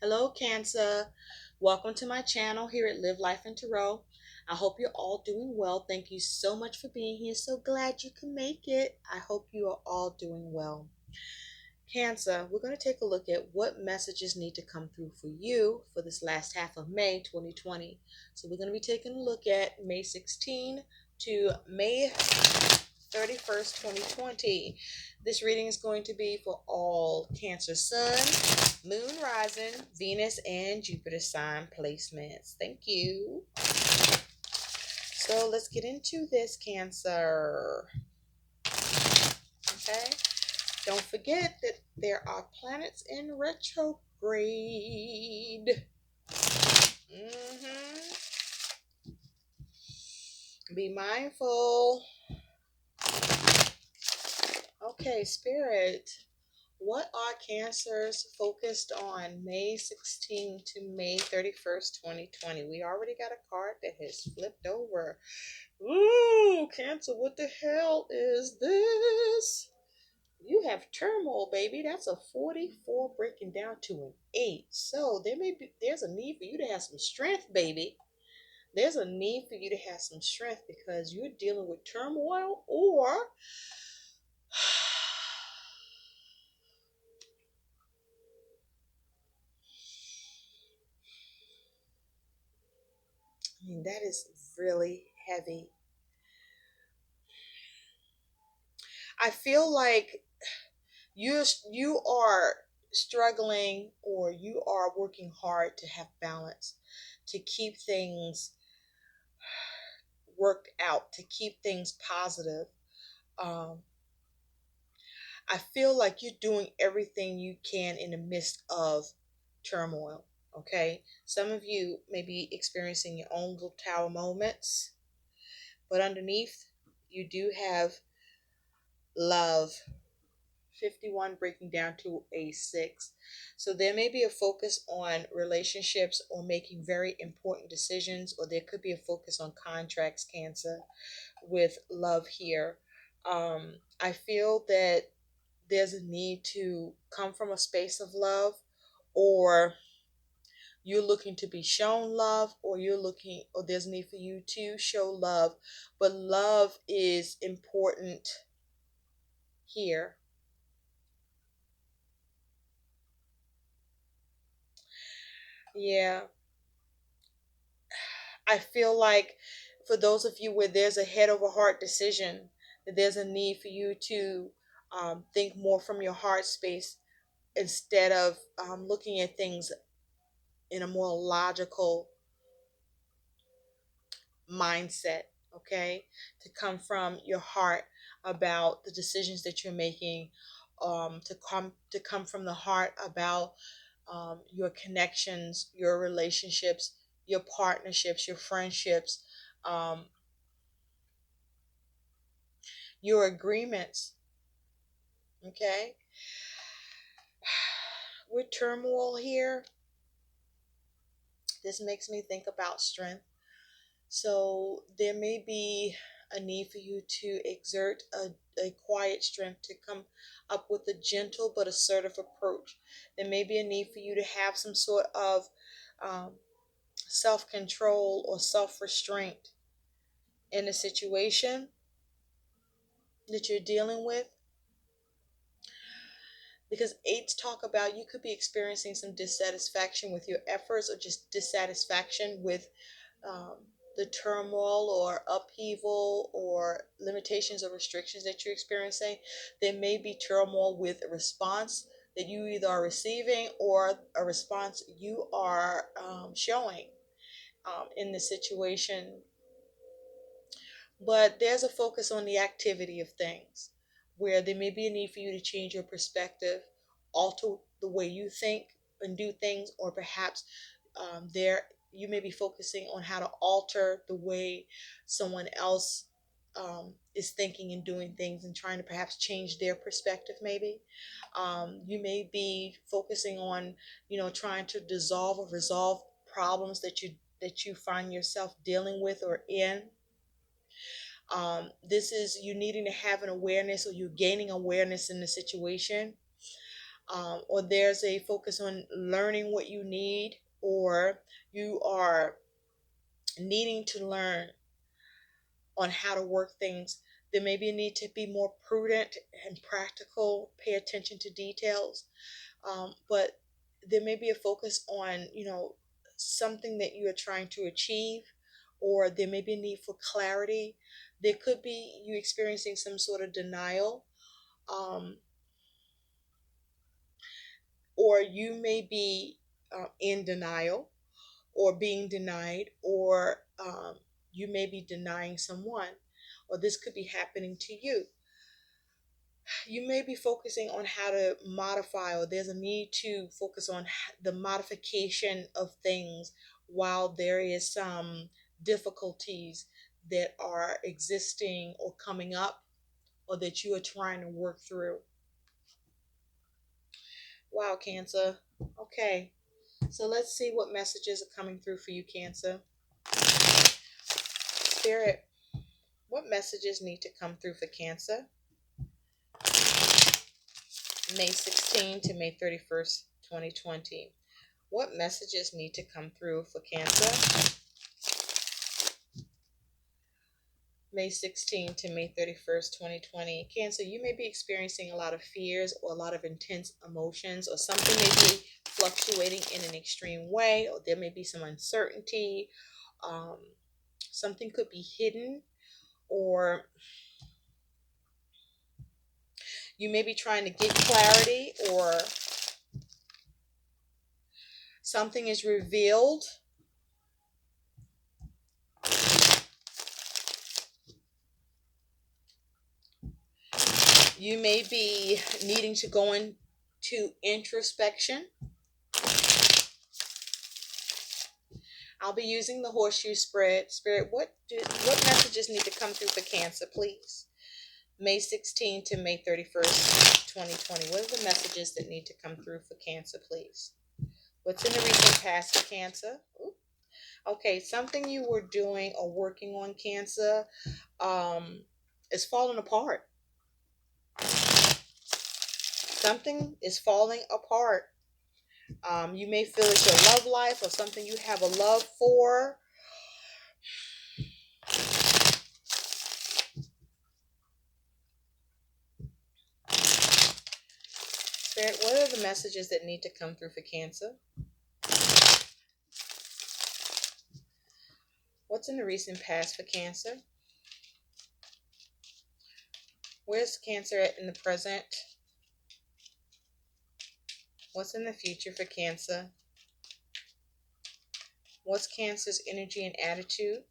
Hello, Cancer. Welcome to my channel here at Live Life in Tarot. I hope you're all doing well. Thank you so much for being here. So glad you can make it. I hope you are all doing well. Cancer, we're going to take a look at what messages need to come through for you for this last half of May 2020. So we're going to be taking a look at May 16 to May 31st, 2020. This reading is going to be for all Cancer Sun, Moon Rising, Venus, and Jupiter sign placements. Thank you. So let's get into this, Cancer. Okay. Don't forget that there are planets in retrograde. Be mindful. Okay, Spirit. What are Cancers focused on May 16 to May 31st, 2020? We already got a card that has flipped over. Ooh, Cancer, what the hell is this? You have turmoil, baby. That's a 44 breaking down to an 8. So there's a need for you to have some strength, baby. There's a need for you to have some strength because you're dealing with turmoil or that is really heavy. I feel like you are struggling or you are working hard to have balance, to keep things worked out, to keep things positive. Um, I feel like you're doing everything you can in the midst of turmoil. Okay, some of you may be experiencing your own little tower moments, but underneath you do have love. 51 breaking down to a 6. So there may be a focus on relationships or making very important decisions, or there could be a focus on contracts, Cancer, with love here. I feel that there's a need to come from a space of love, or you're looking to be shown love, or there's a need for you to show love, but love is important here. Yeah, I feel like for those of you where there's a head over heart decision, that there's a need for you to think more from your heart space instead of looking at things in a more logical mindset. Okay, to come from your heart about the decisions that you're making, to come from the heart about your connections, your relationships, your partnerships, your friendships, um, your agreements. Okay, with turmoil here, this makes me think about strength. So there may be a need for you to exert a quiet strength to come up with a gentle but assertive approach. There may be a need for you to have some sort of um, self control or self restraint in a situation that you're dealing with. Because eights talk about you could be experiencing some dissatisfaction with your efforts or just dissatisfaction with um, the turmoil or upheaval or limitations or restrictions that you're experiencing. There may be turmoil with a response that you either are receiving or a response you are showing in the situation. But there's a focus on the activity of things where there may be a need for you to change your perspective, alter the way you think and do things, or perhaps there you may be focusing on how to alter the way someone else is thinking and doing things and trying to perhaps change their perspective. Maybe you may be focusing on trying to dissolve or resolve problems that you find yourself dealing with or in. This is you needing to have an awareness, or you gaining awareness in the situation. or there's a focus on learning what you need, or you are needing to learn on how to work things. There may be a need to be more prudent and practical, pay attention to details, but there may be a focus on, something that you are trying to achieve, or there may be a need for clarity. There could be you experiencing some sort of denial, um, or you may be in denial, or being denied, or you may be denying someone, or this could be happening to you. You may be focusing on how to modify, or there's a need to focus on the modification of things while there is some difficulties that are existing or coming up, or that you are trying to work through. Wow, Cancer. Okay, so let's see what messages are coming through for you, Cancer. Spirit, what messages need to come through for Cancer? May 16 to May 31st, 2020. What messages need to come through for Cancer? May 16 to May 31st, 2020. Cancer, you may be experiencing a lot of fears or a lot of intense emotions, or something may be fluctuating in an extreme way, or there may be some uncertainty. Um, Something could be hidden, or you may be trying to get clarity, or something is revealed. You may be needing to go into introspection. I'll be using the horseshoe spread. Spirit, what messages need to come through for Cancer, please? May 16 to May 31st, 2020. What are the messages that need to come through for Cancer, please? What's in the recent past for Cancer? Ooh. Okay, something you were doing or working on, Cancer, is falling apart. Something is falling apart. You may feel it's your love life, or something you have a love for. Spirit, what are the messages that need to come through for Cancer? What's in the recent past for Cancer? Where's Cancer at in the present? What's in the future for Cancer? What's Cancer's energy and attitude?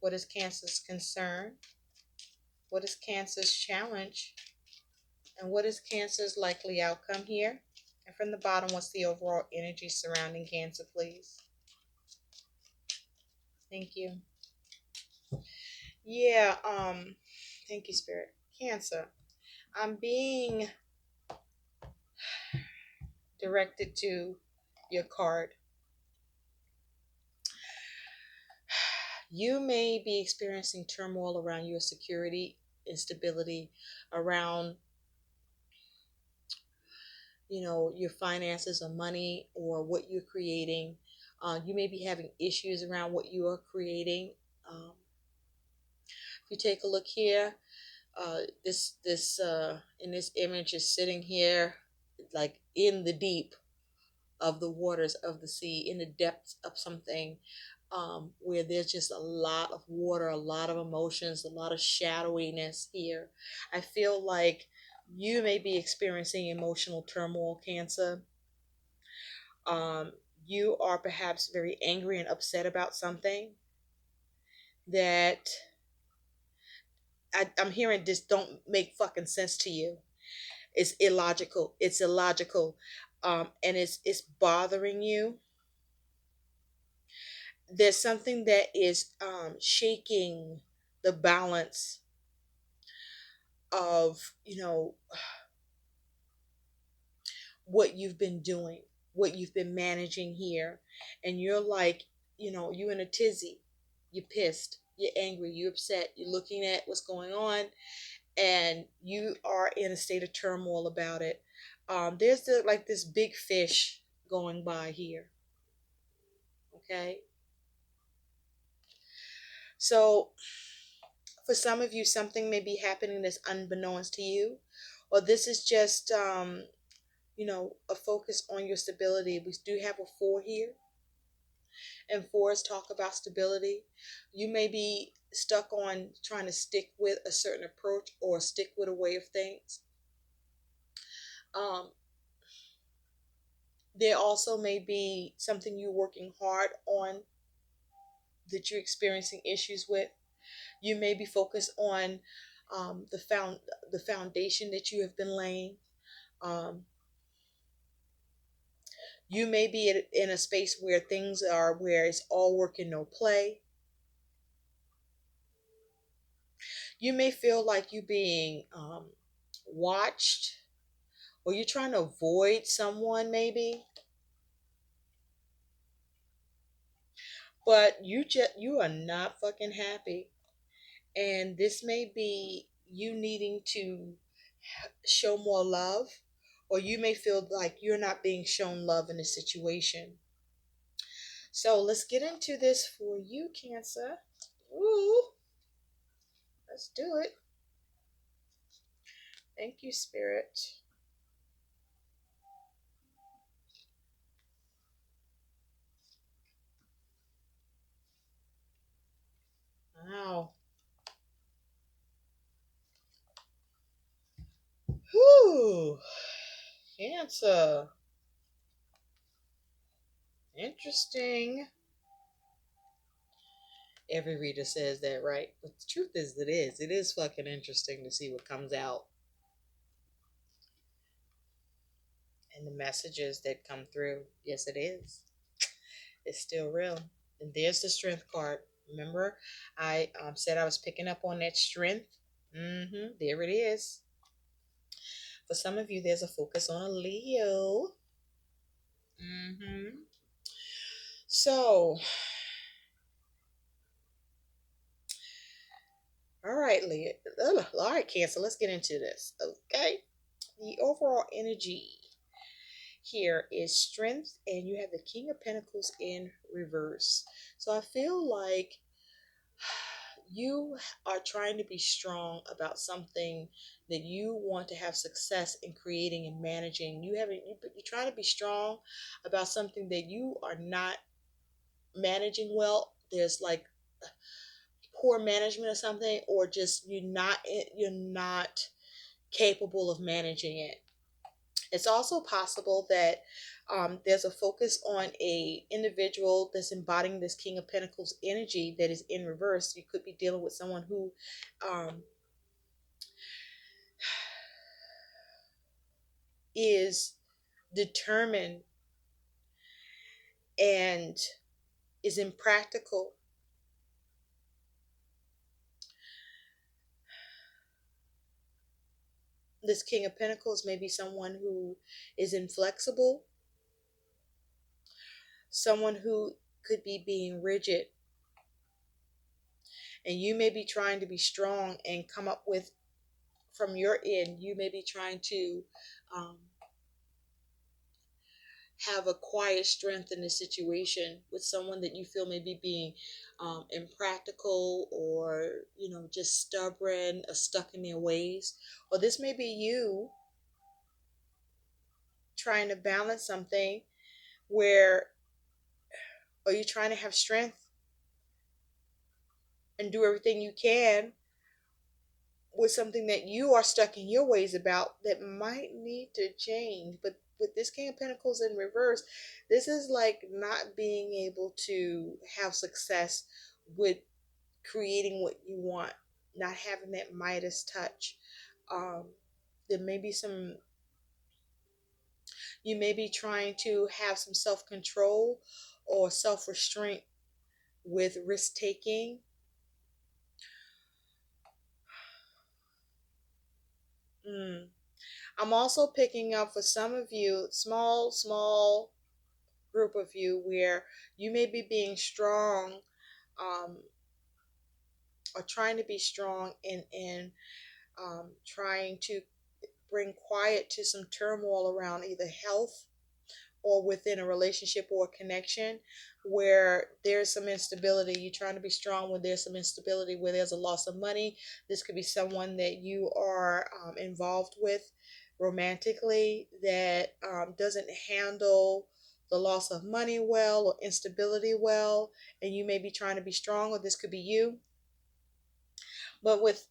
What is Cancer's concern? What is Cancer's challenge? And what is Cancer's likely outcome here? And from the bottom, what's the overall energy surrounding Cancer, please? Thank you. Yeah, thank you, Spirit. Cancer, I'm being directed to your card. You may be experiencing turmoil around your security, instability, around your finances or money, or what you're creating. You may be having issues around what you are creating. If you take a look here, this in this image is sitting here, like in the deep of the waters of the sea, in the depths of something, where there's just a lot of water, a lot of emotions, a lot of shadowiness here. I feel like you may be experiencing emotional turmoil, Cancer. Um, you are perhaps very angry and upset about something that I'm hearing just don't make fucking sense to you. It's illogical. It's illogical. And it's bothering you. There's something that is shaking the balance of what you've been doing, what you've been managing here, and you're like, you in a tizzy, you're pissed, you're angry, you're upset, you're looking at what's going on, and you are in a state of turmoil about it. There's like this big fish going by here. Okay, so for some of you, something may be happening that's unbeknownst to you, or this is just a focus on your stability. We do have a four here, and fours talk about stability. You may be stuck on trying to stick with a certain approach or stick with a way of things. Um, there also may be something you're working hard on that you're experiencing issues with. You may be focused on the foundation that you have been laying. Um, you may be in a space where things are where it's all work and no play. You may feel like you're being watched, or you're trying to avoid someone maybe, but you are not fucking happy, and this may be you needing to show more love, or you may feel like you're not being shown love in a situation. So let's get into this for you, Cancer. Ooh, let's do it. Thank you, Spirit. Wow. Whew. Cancer. Interesting. Every reader says that, right? But the truth is, it is. It is fucking interesting to see what comes out and the messages that come through. Yes, it is. It's still real. And there's the strength card. Remember, I said I was picking up on that strength. There it is. For some of you, there's a focus on a Leo. So, all right, Leo. All right, Cancer. Let's get into this. Okay. The overall energy here is strength, and you have the King of Pentacles in reverse. So I feel like you are trying to be strong about something that you want to have success in creating and managing. You're trying to be strong about something that you are not managing well. There's like poor management or something, or just you're not capable of managing it. It's also possible that there's a focus on a individual that's embodying this King of Pentacles energy that is in reverse. You could be dealing with someone who um, is determined and is impractical. This King of Pentacles may be someone who is inflexible, someone who could be being rigid, and you may be trying to be strong and come up with, from your end, you may be trying to um, have a quiet strength in the situation with someone that you feel may be being impractical, or just stubborn or stuck in their ways. Or this may be you trying to balance something where, or you're trying to have strength and do everything you can with something that you are stuck in your ways about that might need to change. But with this King of Pentacles in reverse, this is like not being able to have success with creating what you want, not having that Midas touch. Um, there may be some, you may be trying to have some self control or self restraint with risk taking. Mm. I'm also picking up for some of you, small group of you, where you may be being strong, um, or trying to be strong in trying to bring quiet to some turmoil around either health or within a relationship or a connection where there's some instability. You're trying to be strong when there's some instability, where there's a loss of money. This could be someone that you are involved with romantically that doesn't handle the loss of money well or instability well, and you may be trying to be strong, or this could be you. But with,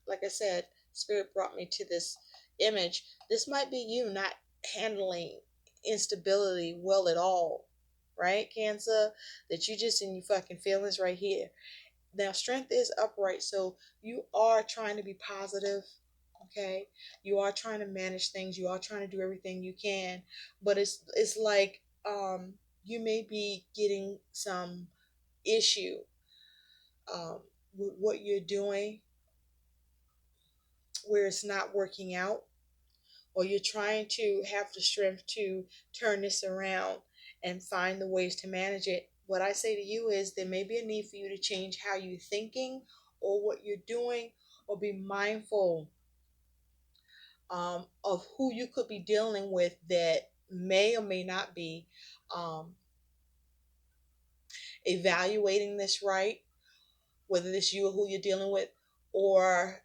like I said, Spirit brought me to this image. This might be you not handling instability well at all, right, Cancer? That you just in your fucking feelings right here. Now, strength is upright, so you are trying to be positive, okay? You are trying to manage things. You are trying to do everything you can, but it's like you may be getting some issue with what you're doing where it's not working out, or you're trying to have the strength to turn this around and find the ways to manage it. What I say to you is there may be a need for you to change how you're thinking or what you're doing, or be mindful of who you could be dealing with that may or may not be um, evaluating this right, whether it's you or who you're dealing with, or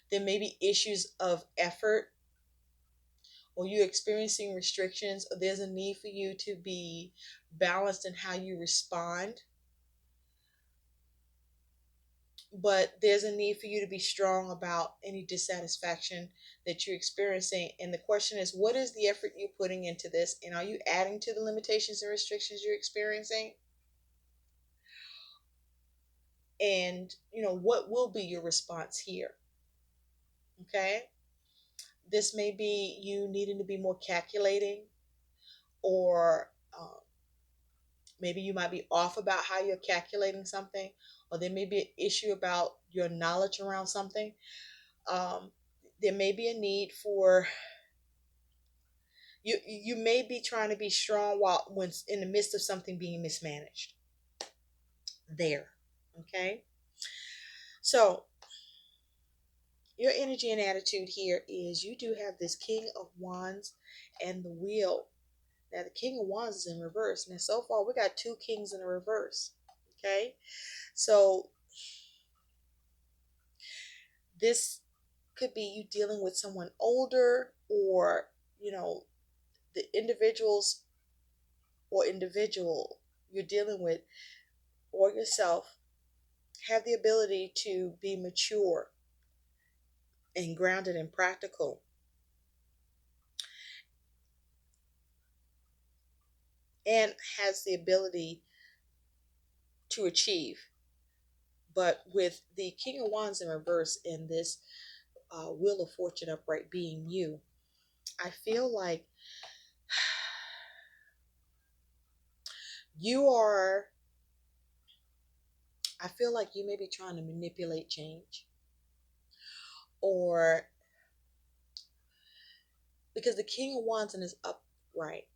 there may be issues of effort, or you're experiencing restrictions, or there's a need for you to be balanced in how you respond. But there's a need for you to be strong about any dissatisfaction that you're experiencing. And the question is, what is the effort you're putting into this? And are you adding to the limitations and restrictions you're experiencing? And, what will be your response here? Okay. This may be you needing to be more calculating, or maybe you might be off about how you're calculating something, or there may be an issue about your knowledge around something. Um, there may be a need for you. You may be trying to be strong while when in the midst of something being mismanaged. There, okay. So your energy and attitude here is you do have this King of Wands and the Wheel. Now the King of Wands is in reverse. Now so far we got two kings in the reverse. Okay, so this could be you dealing with someone older, or the individuals or individual you're dealing with, or yourself, have the ability to be mature and grounded and practical, and has the ability to achieve. But with the King of Wands in reverse and this Wheel of Fortune upright being you, I feel like you are, I feel like you may be trying to manipulate change, or because the King of Wands in his upright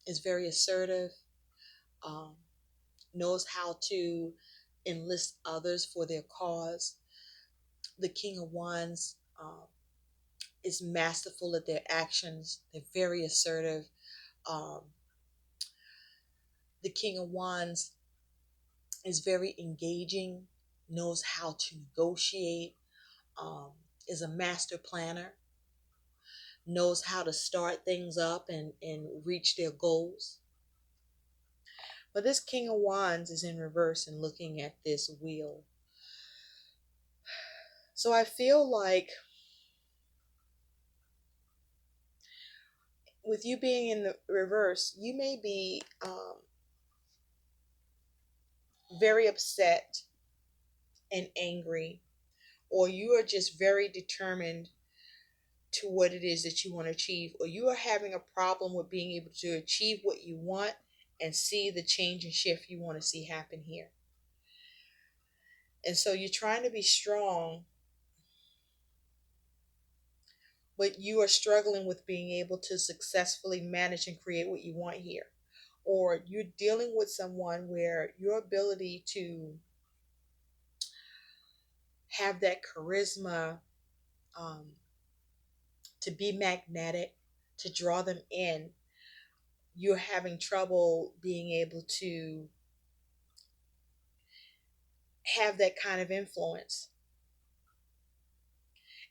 is very assertive, um, knows how to enlist others for their cause. The King of Wands is masterful at their actions. They're very assertive. Um, the King of Wands is very engaging, knows how to negotiate, um, is a master planner, knows how to start things up and reach their goals. But this King of Wands is in reverse and looking at this wheel. So I feel like with you being in the reverse, you may be very upset and angry, or you are just very determined to what it is that you want to achieve, or you are having a problem with being able to achieve what you want and see the change and shift you want to see happen here. And so you're trying to be strong, but you are struggling with being able to successfully manage and create what you want here. Or you're dealing with someone where your ability to have that charisma, um, to be magnetic, to draw them in, you're having trouble being able to have that kind of influence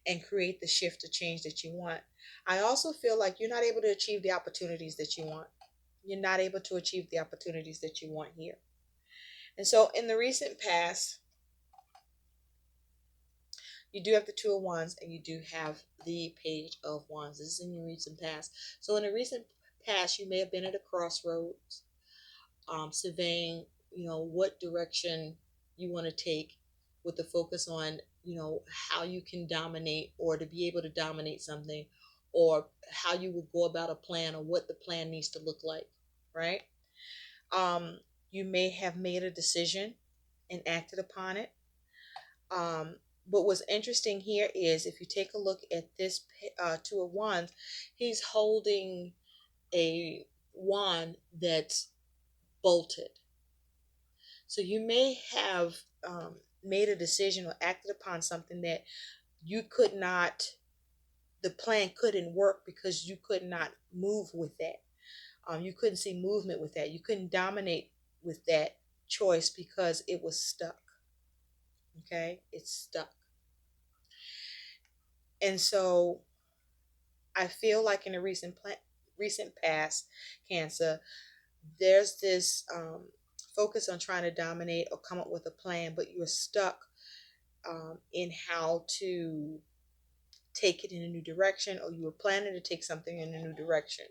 and create the shift or change that you want. I also feel like you're not able to achieve the opportunities that you want. You're not able to achieve the opportunities that you want here. And so in the recent past, you do have the Two of Wands and you do have the Page of Wands. This is in your recent past. So in the recent past, you may have been at a crossroads, surveying, what direction you want to take, with the focus on, how you can dominate, or to be able to dominate something, or how you will go about a plan, or what the plan needs to look like, right? Um, you may have made a decision and acted upon it. Um, but what's interesting here is, if you take a look at this Two of Wands, he's holding a wand that's bolted. So you may have made a decision or acted upon something that you could not, the plan couldn't work because you could not move with that. You couldn't see movement with that. You couldn't dominate with that choice because it was stuck. Okay, it's stuck. And so I feel like in the recent past, Cancer, there's this focus on trying to dominate or come up with a plan, but you're stuck in how to take it in a new direction, or you were planning to take something in a new direction.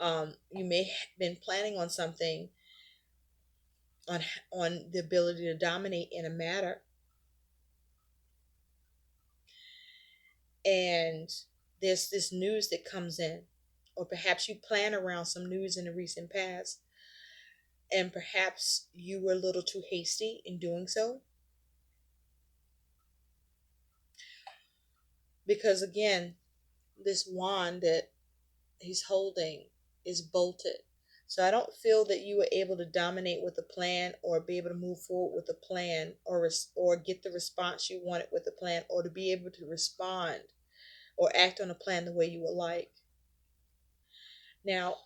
You may have been planning on something, on the ability to dominate in a matter, and there's this news that comes in, or perhaps you plan around some news in the recent past, and perhaps you were a little too hasty in doing so, because again, this wand that he's holding is bolted. So I don't feel that you were able to dominate with a plan, or be able to move forward with a plan, or get the response you wanted with a plan, or to be able to respond or act on a plan the way you would like. Now,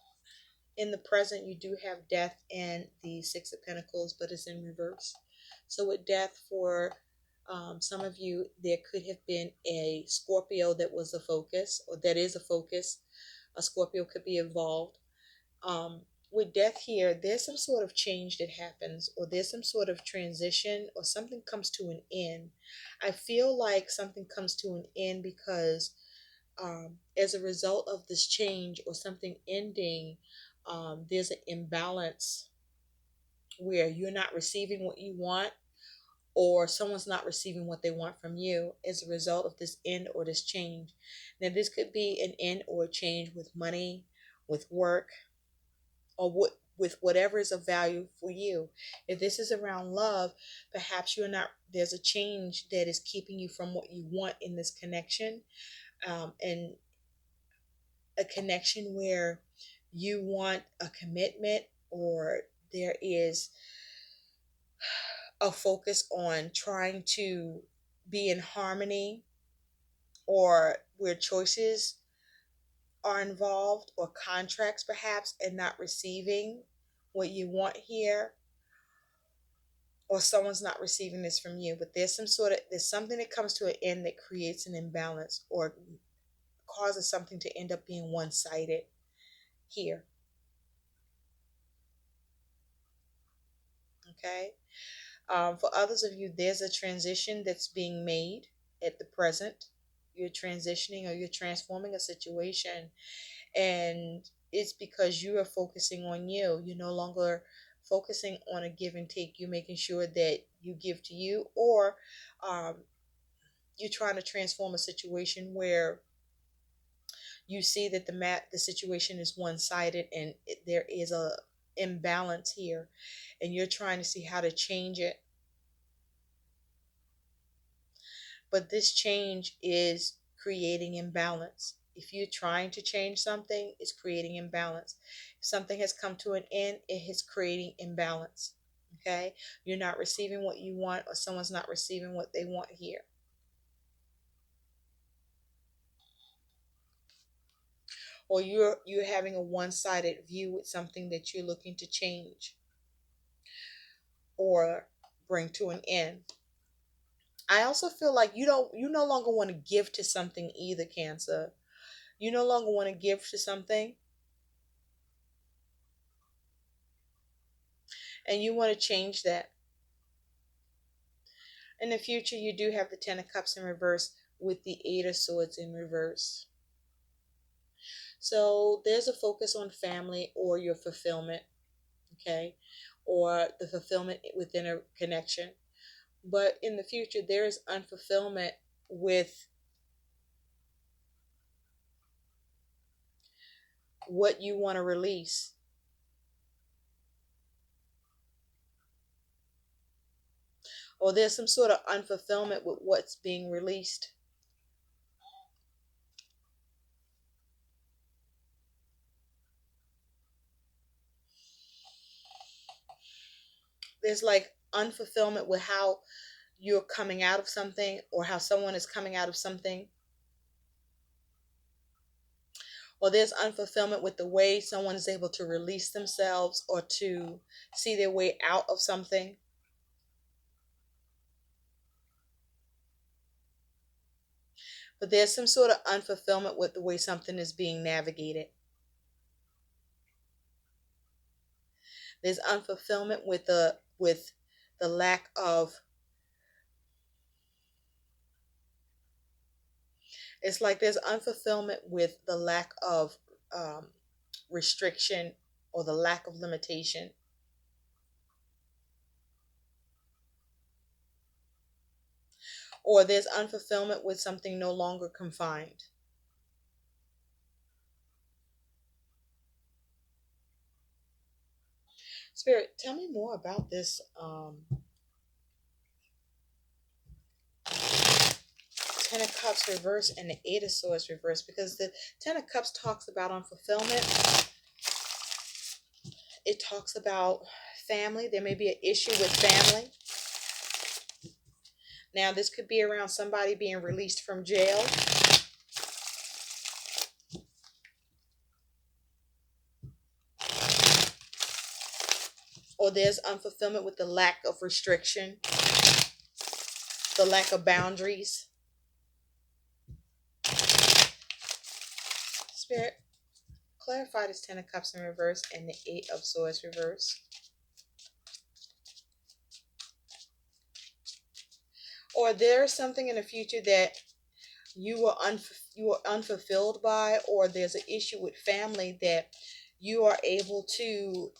in the present, you do have Death and the Six of Pentacles, but it's in reverse. So with Death, for some of you, there could have been a Scorpio that was a focus, or that is a focus. A Scorpio could be involved. With Death here, there's some sort of change that happens, or there's some sort of transition, or something comes to an end. I feel like something comes to an end because as a result of this change or something ending, there's an imbalance where you're not receiving what you want, or someone's not receiving what they want from you as a result of this end or this change. Now, this could be an end or a change with money, with work, or with whatever is of value for you. If this is around love, perhaps you're not, there's a change that is keeping you from what you want in this connection, and a connection where you want a commitment, or there is a focus on trying to be in harmony, or where choices are involved, or contracts perhaps, and not receiving what you want here, or someone's not receiving this from you. But there's something that comes to an end that creates an imbalance, or causes something to end up being one-sided here. Okay. For others of you, there's a transition that's being made at the present. You're transitioning, or you're transforming a situation, and it's because you are focusing on you. You're no longer focusing on a give and take. You're making sure that you give to you, or um, you're trying to transform a situation where you see that the situation is one-sided, and there is a imbalance here, and you're trying to see how to change it. But this change is creating imbalance. If you're trying to change something, it's creating imbalance. If something has come to an end, it is creating imbalance. Okay, you're not receiving what you want, or someone's not receiving what they want here. Or you're having a one-sided view with something that you're looking to change or bring to an end. I also feel like you no longer want to give to something either, Cancer. You no longer want to give to something, and you want to change that. In the future, you do have the Ten of Cups in reverse with the Eight of Swords in reverse. So there's a focus on family or your fulfillment, okay, or the fulfillment within a connection. But in the future, there is unfulfillment with what you want to release. Or there's some sort of unfulfillment with what's being released. There's like unfulfillment with how you're coming out of something or how someone is coming out of something. Or there's unfulfillment with the way someone is able to release themselves or to see their way out of something. But there's some sort of unfulfillment with the way something is being navigated. There's unfulfillment with the lack of, it's like there's unfulfillment with the lack of um, restriction or the lack of limitation. Or there's unfulfillment with something no longer confined. Spirit, tell me more about this Ten of Cups reverse and the Eight of Swords reverse, because the Ten of Cups talks about unfulfillment. It talks about family. There may be an issue with family. Now, this could be around somebody being released from jail. Or there's unfulfillment with the lack of restriction, the lack of boundaries. Spirit, clarify this Ten of Cups in reverse and the Eight of Swords reverse. Or there's something in the future that you are unfulfilled by, or there's an issue with family that you are able to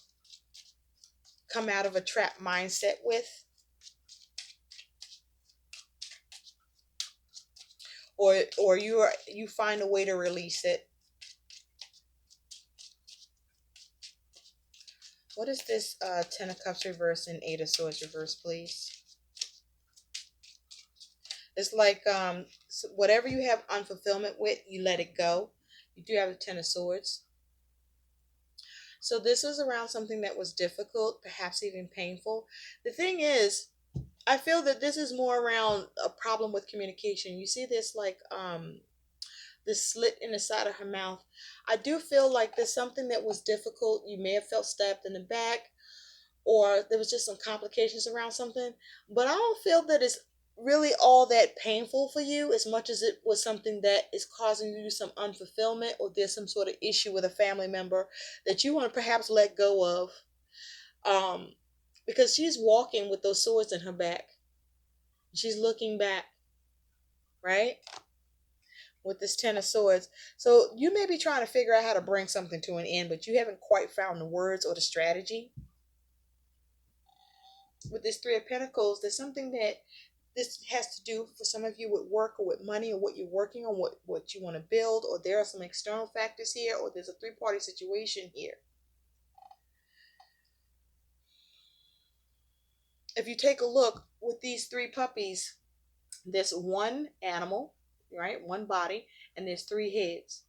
come out of a trap mindset with, or you find a way to release it. What is this Ten of Cups reverse and Eight of Swords reverse, please? It's like whatever you have unfulfillment with, you let it go. You do have the Ten of Swords. So this is around something that was difficult, perhaps even painful. The thing is, I feel that this is more around a problem with communication. You see this like this slit in the side of her mouth. I do feel like there's something that was difficult. You may have felt stabbed in the back, or there was just some complications around something. But I don't feel that it's really all that painful for you as much as it was something that is causing you some unfulfillment, or there's some sort of issue with a family member that you want to perhaps let go of. Um, because she's walking with those swords in her back. She's looking back, right? With this Ten of Swords. So you may be trying to figure out how to bring something to an end, but you haven't quite found the words or the strategy. With this Three of Pentacles, there's something that this has to do for some of you with work or with money or what you're working on, what you want to build, or there are some external factors here, or there's a three-party situation here. If you take a look with these three puppies, there's one animal, right? One body, and there's three heads.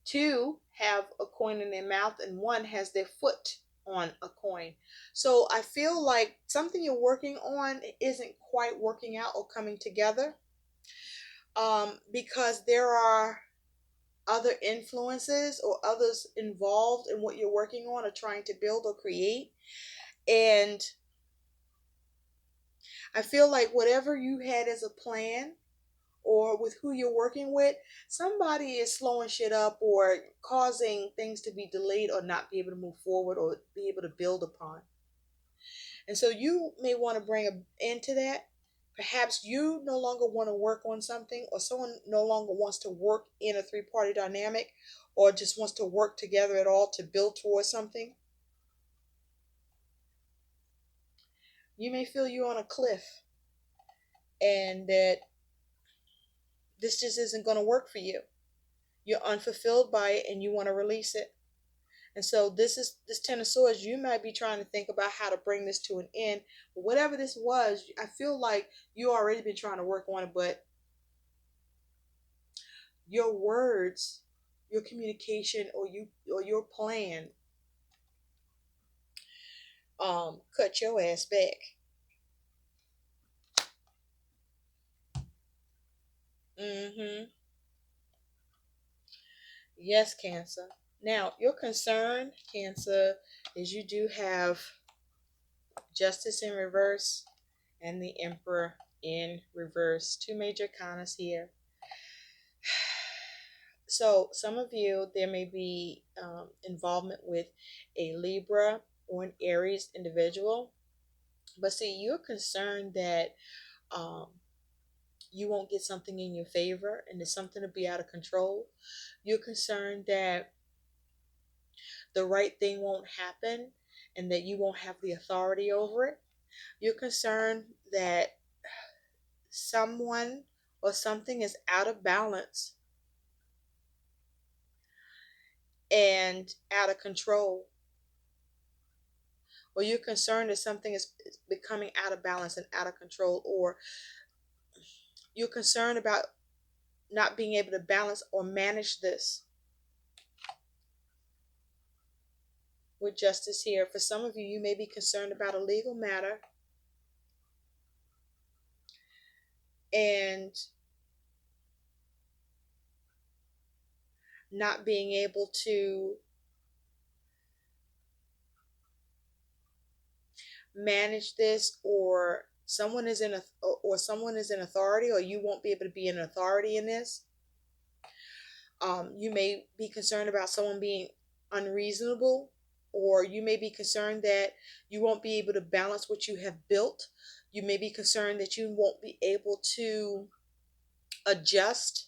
Two have a coin in their mouth, and one has their foot on a coin. So I feel like something you're working on isn't quite working out or coming together, because there are other influences or others involved in what you're working on or trying to build or create. And I feel like whatever you had as a plan or with who you're working with, somebody is slowing shit up or causing things to be delayed or not be able to move forward or be able to build upon. And so you may want to bring an end to that. Perhaps you no longer want to work on something, or someone no longer wants to work in a three-party dynamic, or just wants to work together at all to build towards something. You may feel you're on a cliff and that this just isn't going to work for you. You're unfulfilled by it and you want to release it. And so this Ten of Swords. You might be trying to think about how to bring this to an end. But whatever this was, I feel like you already been trying to work on it, but your words, your communication, or your plan, cut your ass back. Mm-hmm. Yes, Cancer. Now, your concern, Cancer, is you do have Justice in reverse and the Emperor in reverse. Two major kanas here. So, some of you, there may be involvement with a Libra or an Aries individual. But see, you're concerned that um, you won't get something in your favor and there's something to be out of control. You're concerned that the right thing won't happen and that you won't have the authority over it. You're concerned that someone or something is out of balance and out of control. Or you're concerned that something is becoming out of balance and out of control. Or you're concerned about not being able to balance or manage this. With justice here, for some of you, you may be concerned about a legal matter and not being able to manage this, or someone is in authority, or you won't be able to be an authority in this. You may be concerned about someone being unreasonable, or you may be concerned that you won't be able to balance what you have built. You may be concerned that you won't be able to adjust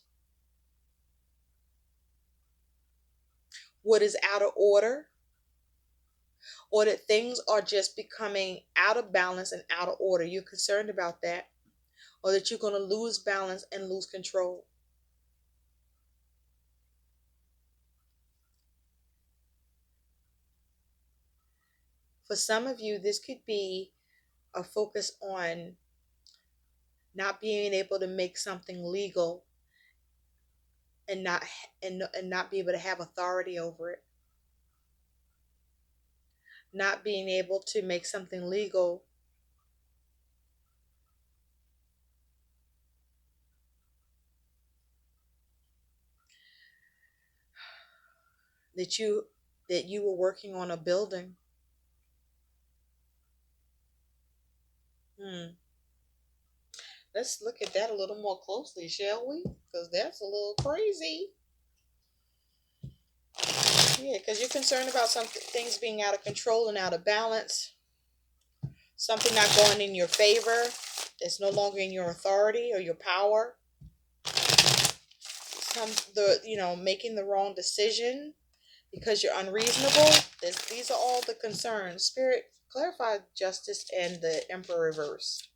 what is out of order, or that things are just becoming out of balance and out of order. You're concerned about that, or that you're going to lose balance and lose control. For some of you, this could be a focus on not being able to make something legal and not be able to have authority over it. Not being able to make something legal that you were working on a building. Hmm. Let's look at that a little more closely, shall we? Because that's a little crazy. Yeah, because you're concerned about some things being out of control and out of balance. Something not going in your favor. It's no longer in your authority or your power. Making the wrong decision because you're unreasonable. These are all the concerns. Spirit, clarify justice and the Emperor reverse.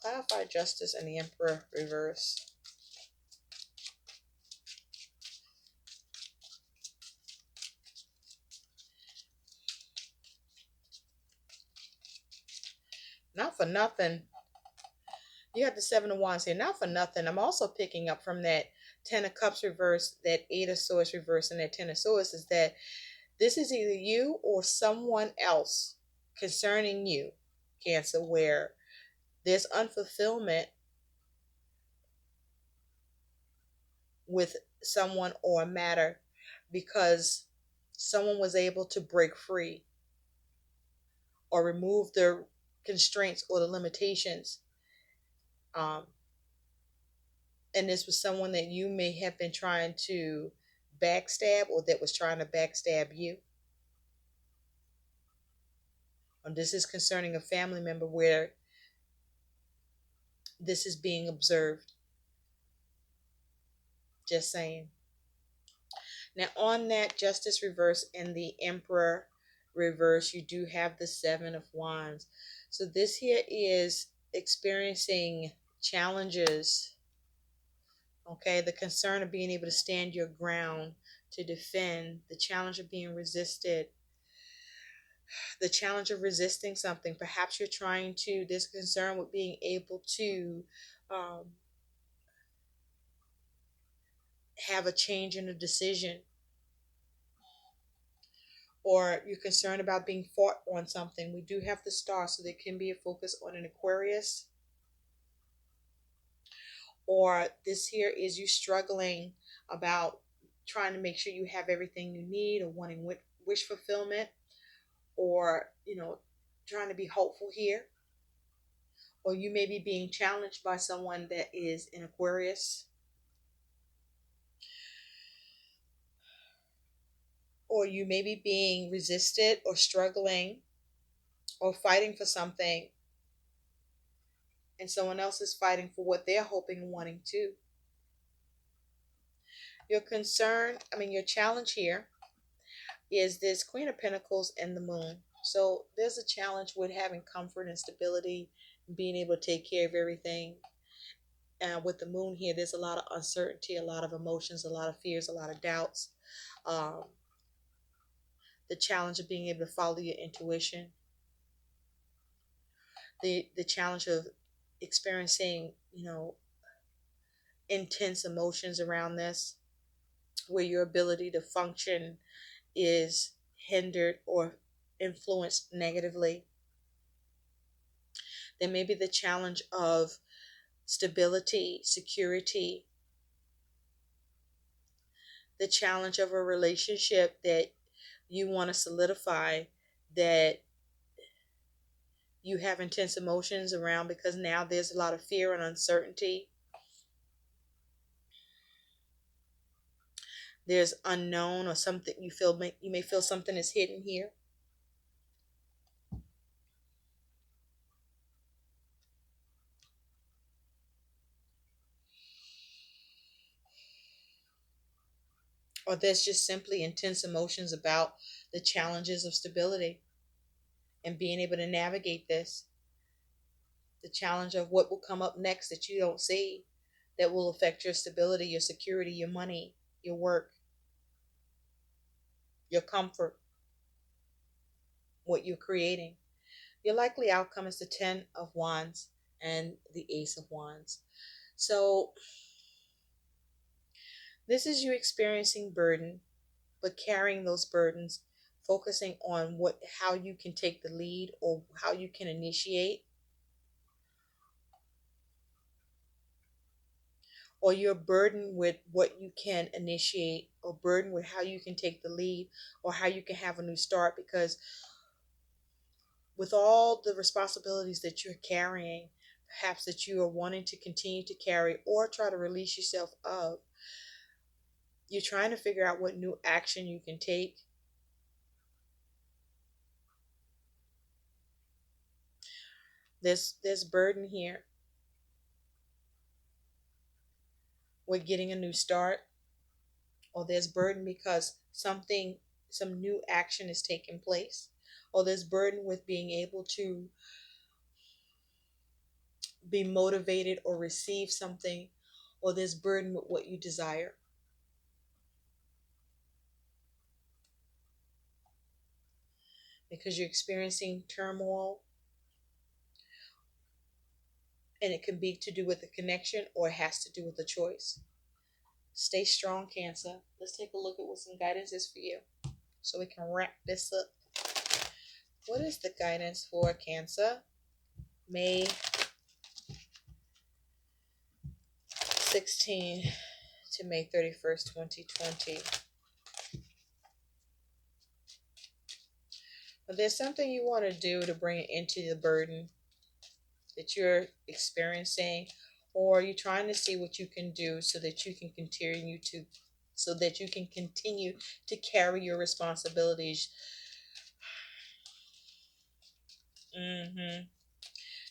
Clarify justice and the Emperor reverse. Not for nothing. You have the Seven of Wands here. Not for nothing. I'm also picking up from that Ten of Cups reverse, that Eight of Swords reverse, and that Ten of Swords is that This is either you or someone else concerning you, Cancer, where there's unfulfillment with someone or a matter because someone was able to break free or remove the constraints or the limitations. Um, and this was someone that you may have been trying to backstab or that was trying to backstab you. This is concerning a family member where this is being observed. Just saying. Now, on that Justice reverse and the Emperor reverse, you do have the Seven of Wands. So, this here is experiencing challenges. Okay, the concern of being able to stand your ground, to defend, the challenge of being resisted, the challenge of resisting something. Perhaps you're trying to, this concern with being able to um, have a change in a decision, or you're concerned about being fought on something. We do have the star, so there can be a focus on an Aquarius. Or this here is you struggling about trying to make sure you have everything you need, or wanting wish fulfillment, or trying to be hopeful here. Or you may be being challenged by someone that is in Aquarius. Or you may be being resisted or struggling or fighting for something, and someone else is fighting for what they're hoping and wanting too. Your concern, your challenge here is this Queen of Pentacles and the Moon. So there's a challenge with having comfort and stability, and being able to take care of everything. With the Moon here, there's a lot of uncertainty, a lot of emotions, a lot of fears, a lot of doubts. Um, the challenge of being able to follow your intuition. The challenge of experiencing, intense emotions around this, where your ability to function is hindered or influenced negatively. There may be the challenge of stability, security, the challenge of a relationship that you want to solidify, that you have intense emotions around because now there's a lot of fear and uncertainty. There's unknown or something you may feel something is hidden here. Or there's just simply intense emotions about the challenges of stability and being able to navigate this. The challenge of what will come up next that you don't see, that will affect your stability, your security, your money, your work, your comfort, what you're creating. Your likely outcome is the Ten of Wands and the Ace of Wands. So this is you experiencing burden, but carrying those burdens, focusing on how you can take the lead or how you can initiate, or you're burdened with what you can initiate, or burdened with how you can take the lead or how you can have a new start, because with all the responsibilities that you're carrying, perhaps that you are wanting to continue to carry or try to release yourself of, you're trying to figure out what new action you can take. There's burden here with getting a new start, or there's burden because some new action is taking place, or there's burden with being able to be motivated or receive something, or there's burden with what you desire. Because you're experiencing turmoil, and it can be to do with a connection or it has to do with a choice. Stay strong, Cancer. Let's take a look at what some guidance is for you. so we can wrap this up. What is the guidance for Cancer? May 16 to May 31st, 2020. But there's something you want to do to bring it into the burden that you're experiencing, or you're trying to see what you can do so that you can continue to carry your responsibilities. hmm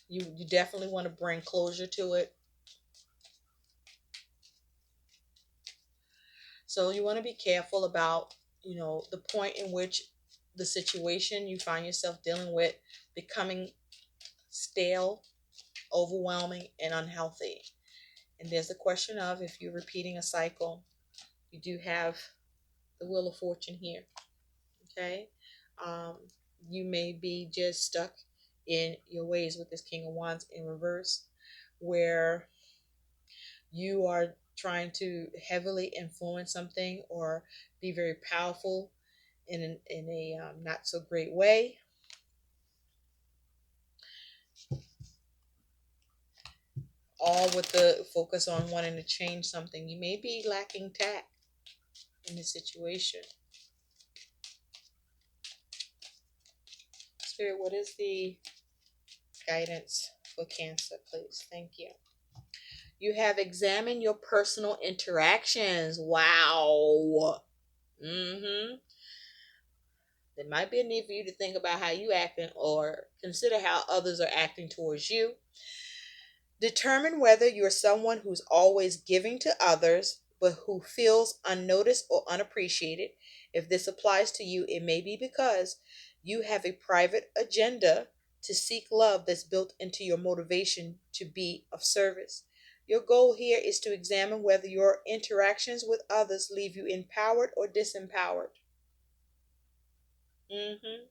you definitely want to bring closure to it. So you want to be careful about, the point in which the situation you find yourself dealing with becoming stale, overwhelming, and unhealthy. And there's the question of, if you're repeating a cycle, you do have the Wheel of Fortune here. Okay. Um, you may be just stuck in your ways with this King of Wands in reverse, where you are trying to heavily influence something or be very powerful in a not so great way. All with the focus on wanting to change something. You may be lacking tact in this situation. Spirit, what is the guidance for Cancer, please? Thank you. You have examined your personal interactions. Wow. There might be a need for you to think about how you acting, or consider how others are acting towards you. Determine whether you're someone who's always giving to others but who feels unnoticed or unappreciated. If this applies to you, it may be because you have a private agenda to seek love that's built into your motivation to be of service. Your goal here is to examine whether your interactions with others leave you empowered or disempowered. hmm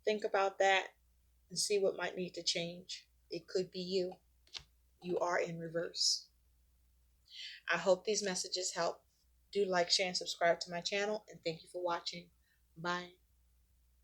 Think about that and see what might need to change. It could be you. You are in reverse. I hope these messages help. Do like, share, and subscribe to my channel, and thank you for watching. Bye.